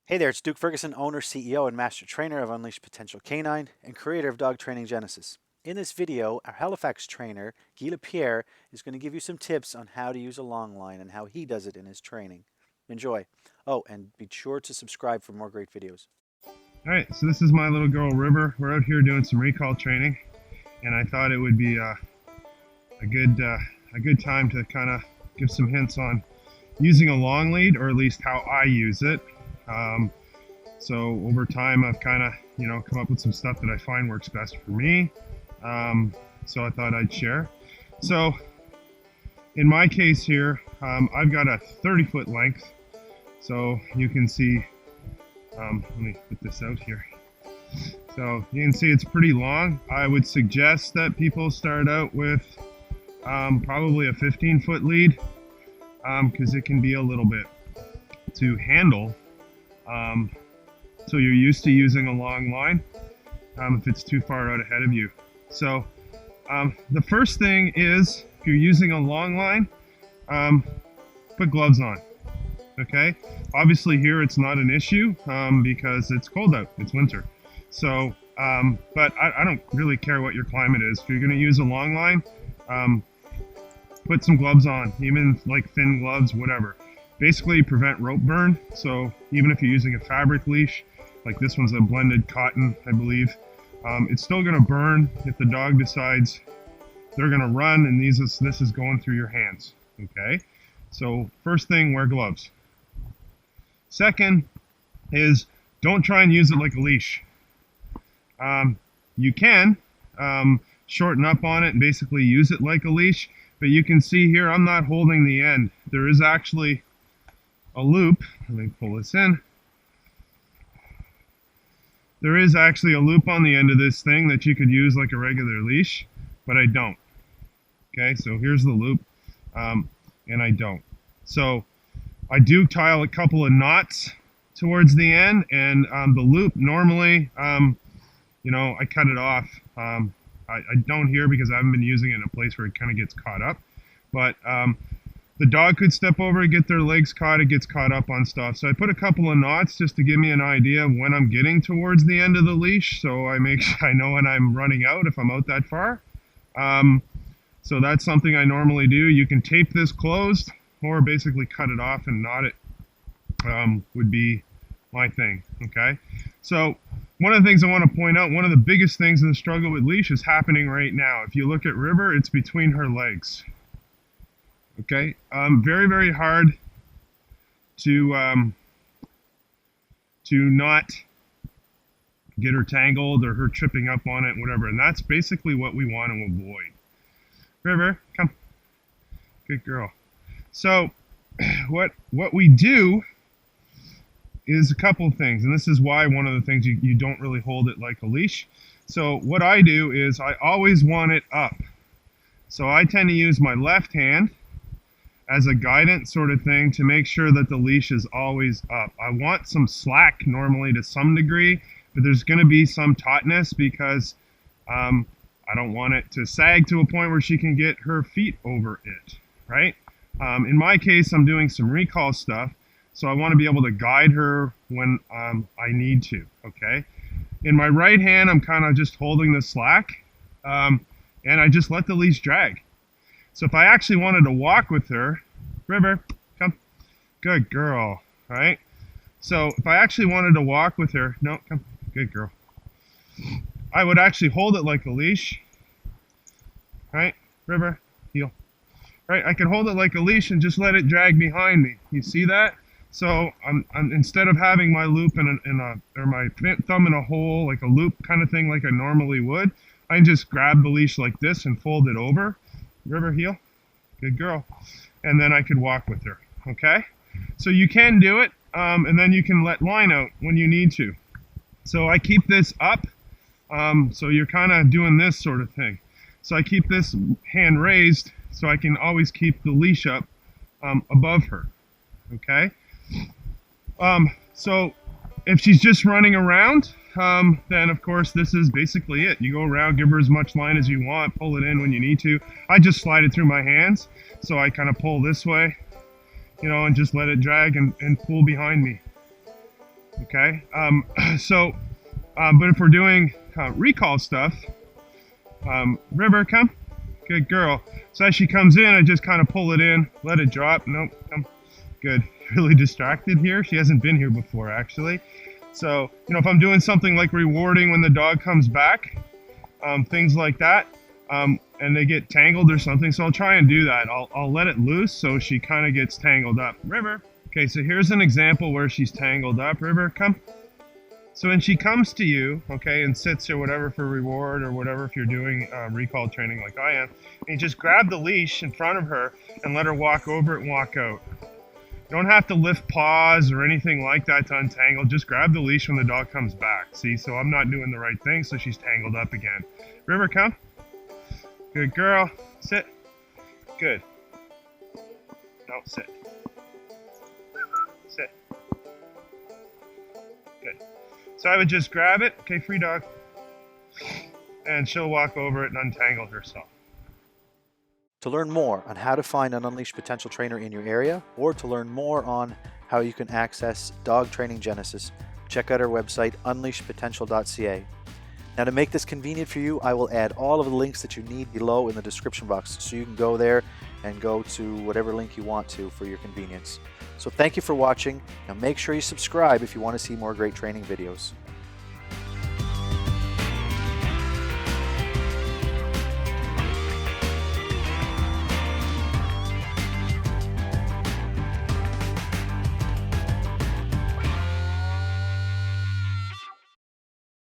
Hey there, it's Duke Ferguson, owner, CEO, and master trainer of Unleashed Potential Canine and creator of Dog Training Genesis. In this video, our Halifax trainer, Guy Lapierre, is going to give you some tips on how to use a long line and how he does it in his training. Enjoy. Oh, and be sure to subscribe for more great videos. Alright, so this is my little girl River. We're out here doing some recall training, and I thought it would be a good time to kind of give some hints on using a long lead, or at least how I use it. So over time I've kind of come up with some stuff that I find works best for me. So I thought I'd share. So in my case here, I've got a 30-foot length, so you can see. Let me put this out here. So you can see it's pretty long. I would suggest that people start out with probably a 15-foot lead, because it can be a little bit to handle. So you're used to using a long line if it's too far out ahead of you. So the first thing is, if you're using a long line, put gloves on. Okay, obviously here it's not an issue because it's cold out, it's winter. So, but I don't really care what your climate is. If you're going to use a long line, put some gloves on, even like thin gloves, whatever. Basically prevent rope burn. So even if you're using a fabric leash, like this one's a blended cotton, I believe, it's still going to burn if the dog decides they're going to run and this is going through your hands. Okay, so first thing, wear gloves. Second is, don't try and use it like a leash. You can shorten up on it and basically use it like a leash, but you can see here I'm not holding the end. There is actually a loop. Let me pull this in. There is actually a loop on the end of this thing that you could use like a regular leash, but I don't. Okay, so here's the loop, and I don't. So I do tie a couple of knots towards the end, and the loop normally, I cut it off. I don't here because I haven't been using it in a place where it kind of gets caught up. But the dog could step over and get their legs caught, it gets caught up on stuff. So I put a couple of knots just to give me an idea of when I'm getting towards the end of the leash, so I make sure I know when I'm running out if I'm out that far. So that's something I normally do. You can tape this closed, or basically cut it off and knot it, would be my thing. Okay, so one of the things I want to point out, one of the biggest things in the struggle with leash is happening right now. If you look at River, it's between her legs. Okay, very, very hard to not get her tangled or her tripping up on it, whatever, and that's basically what we want to avoid. River, come, good girl. So what we do is a couple of things, and this is why one of the things you don't really hold it like a leash. So what I do is I always want it up. So I tend to use my left hand as a guidance sort of thing to make sure that the leash is always up. I want some slack normally to some degree, but there's going to be some tautness because I don't want it to sag to a point where she can get her feet over it, right? In my case, I'm doing some recall stuff, so I want to be able to guide her when I need to, okay? In my right hand, I'm kind of just holding the slack, and I just let the leash drag. So if I actually wanted to walk with her, River, come, good girl, right? So if I actually wanted to walk with her, no, come, good girl, I would actually hold it like a leash, right? River, heel. Right, I can hold it like a leash and just let it drag behind me. You see that? So I'm instead of having my loop or my thumb in a hole, like a loop kind of thing, like I normally would, I can just grab the leash like this and fold it over. River, heel, good girl, and then I could walk with her. Okay, so you can do it, and then you can let line out when you need to. So I keep this up, so you're kind of doing this sort of thing. So I keep this hand raised, so I can always keep the leash up above her, okay? So if she's just running around, then of course this is basically it. You go around, give her as much line as you want, pull it in when you need to. I just slide it through my hands, so I kind of pull this way, and just let it drag and pull behind me. Okay, but if we're doing recall stuff, River, come. Good girl. So as she comes in, I just kind of pull it in, let it drop. Nope, come. Good. Really distracted here. She hasn't been here before, actually. So, if I'm doing something like rewarding when the dog comes back, things like that, and they get tangled or something, so I'll try and do that. I'll let it loose so she kind of gets tangled up. River. Okay, so here's an example where she's tangled up. River, come. So when she comes to you, okay, and sits or whatever for reward or whatever, if you're doing recall training like I am, and you just grab the leash in front of her and let her walk over it and walk out. You don't have to lift paws or anything like that to untangle. Just grab the leash when the dog comes back. See, so I'm not doing the right thing, so she's tangled up again. River, come. Good girl. Sit. Good. No, sit. Sit. Good. So I would just grab it. Okay, free dog. And she'll walk over it and untangle herself. To learn more on how to find an Unleashed Potential trainer in your area, or to learn more on how you can access Dog Training Genesis, check out our website, unleashedpotential.ca. Now, to make this convenient for you, I will add all of the links that you need below in the description box, so you can go there and go to whatever link you want to for your convenience. So thank you for watching. Now make sure you subscribe if you want to see more great training videos.